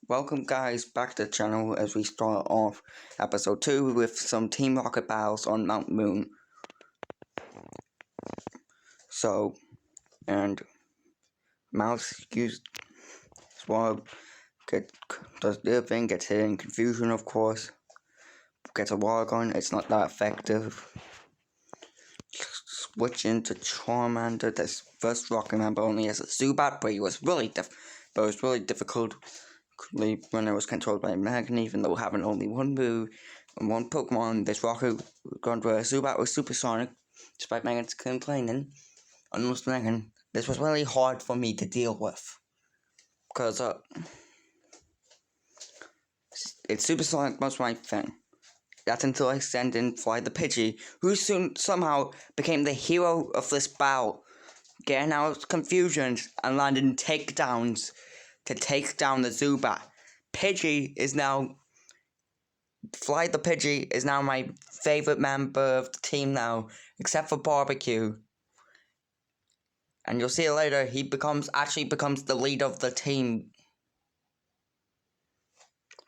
Welcome guys back to the channel as we start off episode 2 with some Team Rocket battles on Mount Moon. So, and Mouse used Swab, does the thing, gets hit in confusion of course, gets a wall gun, it's not that effective. Switching to Charmander, this first rocket member only has a Zubat, but it was really difficult when it was controlled by Magnet, even though having only one move and one Pokemon. This rocket gun for Zubat was supersonic, despite Magnet's complaining. Almost Magnet, this was really hard for me to deal with, because it's supersonic most of my thing. That's until I send in Fly the Pidgey, who soon somehow became the hero of this battle, getting out of confusion and landing takedowns to take down the Zubat. Fly the Pidgey is now my favorite member of the team now, except for Barbecue. And you'll see it later, he actually becomes the leader of the team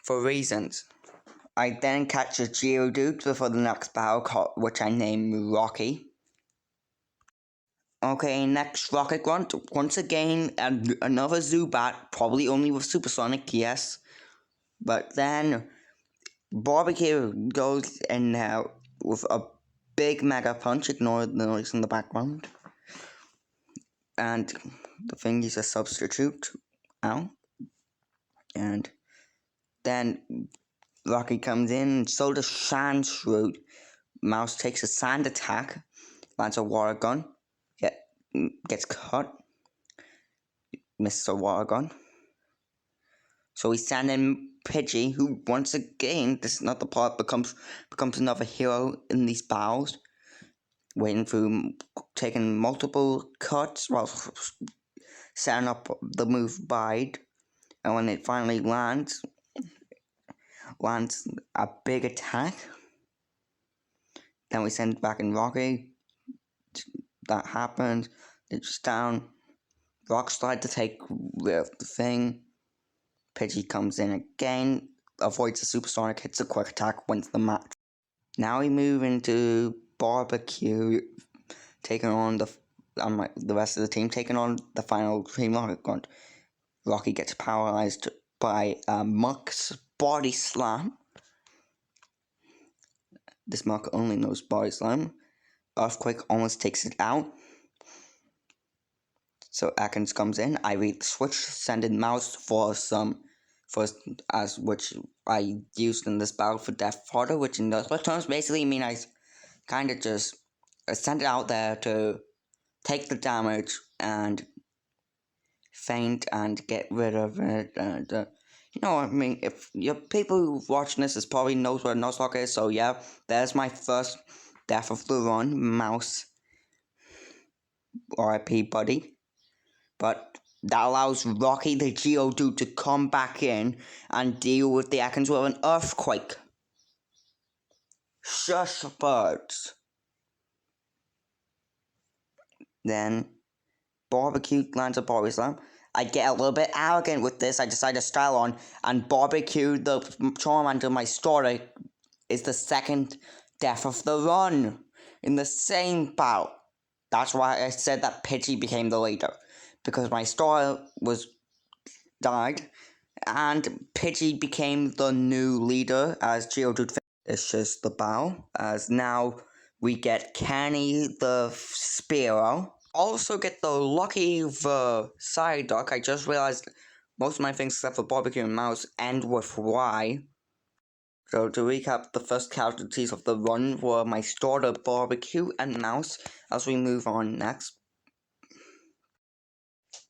for reasons. I then catch a Geodude before the next battle, which I name Rocky. Okay, next Rocket Grunt, once again, another Zubat, probably only with Supersonic, yes. But then, Barbecue goes in with a big Mega Punch, ignore the noise in the background. And the thing is a substitute, ow. And then Rocky comes in, so does Sandshrew. Mouse takes a sand attack, lands a water gun, gets cut, misses a water gun. So we send in Pidgey, who once again, this is not the part, becomes another hero in these battles, taking multiple cuts while setting up the move Bide, and when it finally lands a big attack. Then we send it back in Rocky. That happens. It's down. Rock Slide to take the thing. Pidgey comes in again, avoids the supersonic, hits a quick attack, wins the match. Now we move into Barbecue, taking on the rest of the team, taking on the final Team Rocket Grunt. Rocky gets paralyzed by Muck's Body Slam. This Muck only knows Body Slam. Earthquake almost takes it out. So Atkins comes in. I read the switch, send in Mouse which I used in this battle for Death Fodder, which in those terms basically mean I kind of just sent it out there to take the damage and faint and get rid of it. And you know what I mean? If your people who watching this probably knows what a nuzlocke is, so yeah, there's my first death of the run, Mouse. RIP, buddy. But that allows Rocky the Geodude to come back in and deal with the Atkins with an Earthquake. Shush, birds. Then Barbecue lands a Body Slam. I get a little bit arrogant with this. I decide to style on, and Barbecue, the Charmander, my starter, is the second death of the run in the same bout. That's why I said that Pidgey became the leader, because my star died, and Pidgey became the new leader as Geodude finishes the battle. As now we get Kenny the Spearow. Also get the Lucky the Psyduck. I just realized most of my things except for Barbecue and Mouse end with Y. So to recap, the first casualties of the run were my starter Barbecue and Mouse. As we move on next,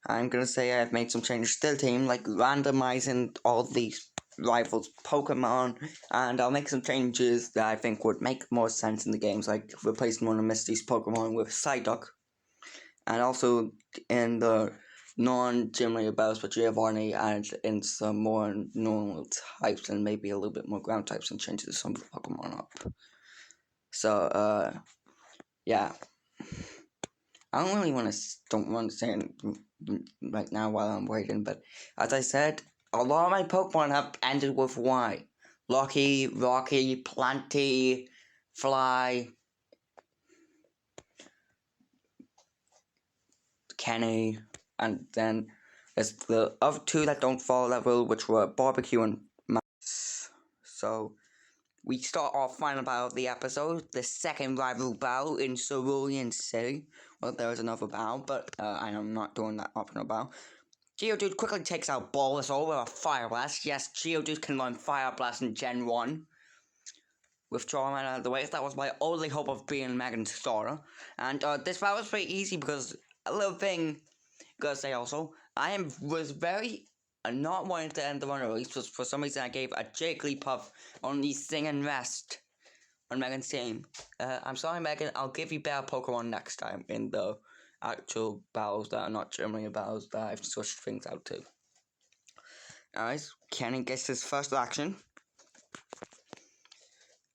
I'm gonna say I've made some changes to the team, like randomizing all these rivals Pokemon, and I'll make some changes that I think would make more sense in the games, like replacing one of Misty's Pokemon with Psyduck, and also in the non-gym leader battles for Giovanni, and in some more normal types and maybe a little bit more ground types, and changes some Pokemon up. So, yeah. I don't want to say it right now while I'm waiting, but as I said, A lot of my Pokemon have ended with Y. Lucky, Rocky, Planty, Fly, Kenny, and then there's the other two that don't follow that rule, which were Barbecue and Max. So we start our final battle of the episode, the second rival battle in Cerulean City. Well, there is another battle, but I am not doing that optional battle. Geodude quickly takes out Bulbasaur with a Fire Blast. Yes, Geodude can learn Fire Blast in Gen 1. With Charmander out of the way, that was my only hope of being Megan's starter. And this battle was pretty easy because a little thing, gotta say also, was very not wanting to end the run race, because for some reason I gave a Jigglypuff on the Sing and Rest on Megan's team. I'm sorry, Megan, I'll give you better Pokemon next time in the actual battles that are not generally battles that I've switched things out to. Alright, Kenny gets his first action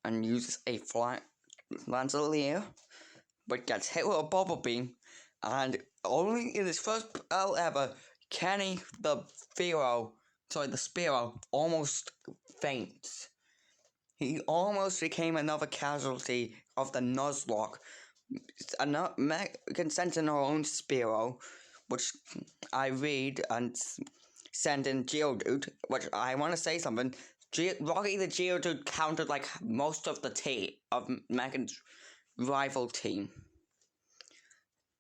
and uses a fly Lanzalier, but gets hit with a Bubble Beam, and only in his first battle ever, Kenny the Spearow almost faints. He almost became another casualty of the Nuzlocke. Megan sent in her own Spearow, which I read and send in Geodude, which I want to say something. Rocky the Geodude countered like most of the team of Megan's rival team.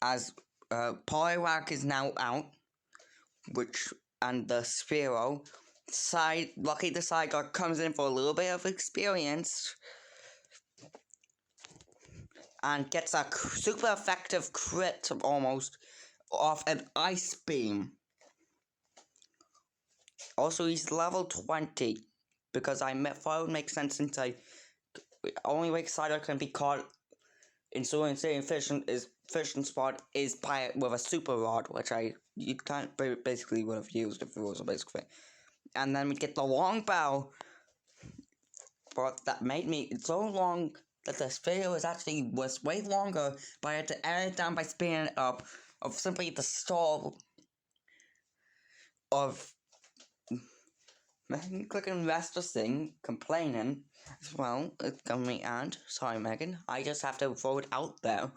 As Poliwag is now out, and the Spearow Lucky the Sideguard comes in for a little bit of experience and gets a super effective crit almost off an Ice Beam. Also, he's level 20, because I thought it would make sense since only way Sideguard can be caught in Cerulean City Fishing Spot is with a Super Rod, which you can't basically would have used if it was a basic thing. And then we get the long bow, but that made me so long that this video was way longer, but I had to edit it down by speeding it up of simply the stall of Megan clicking restless thing, complaining as well. It's coming and sorry, Megan, I just have to throw it out there.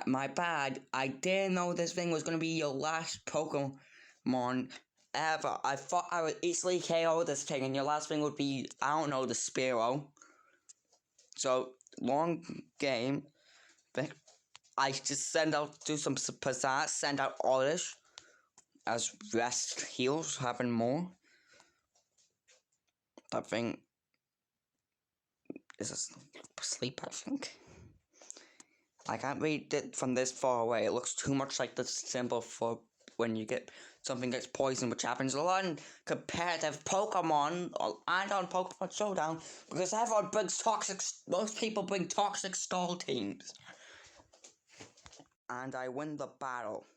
My bad. I didn't know this thing was gonna be your last Pokemon ever. I thought I would easily KO this thing, and your last thing would be, I don't know, the Spearow. So, long game. But I just do some pizzazz, send out Oddish, as rest heals happen more. That thing is asleep, I think. I can't read it from this far away. It looks too much like the symbol for when you get something gets poisoned, which happens a lot in competitive Pokemon and on Pokemon Showdown, because everyone brings most people bring toxic stall teams. And I win the battle.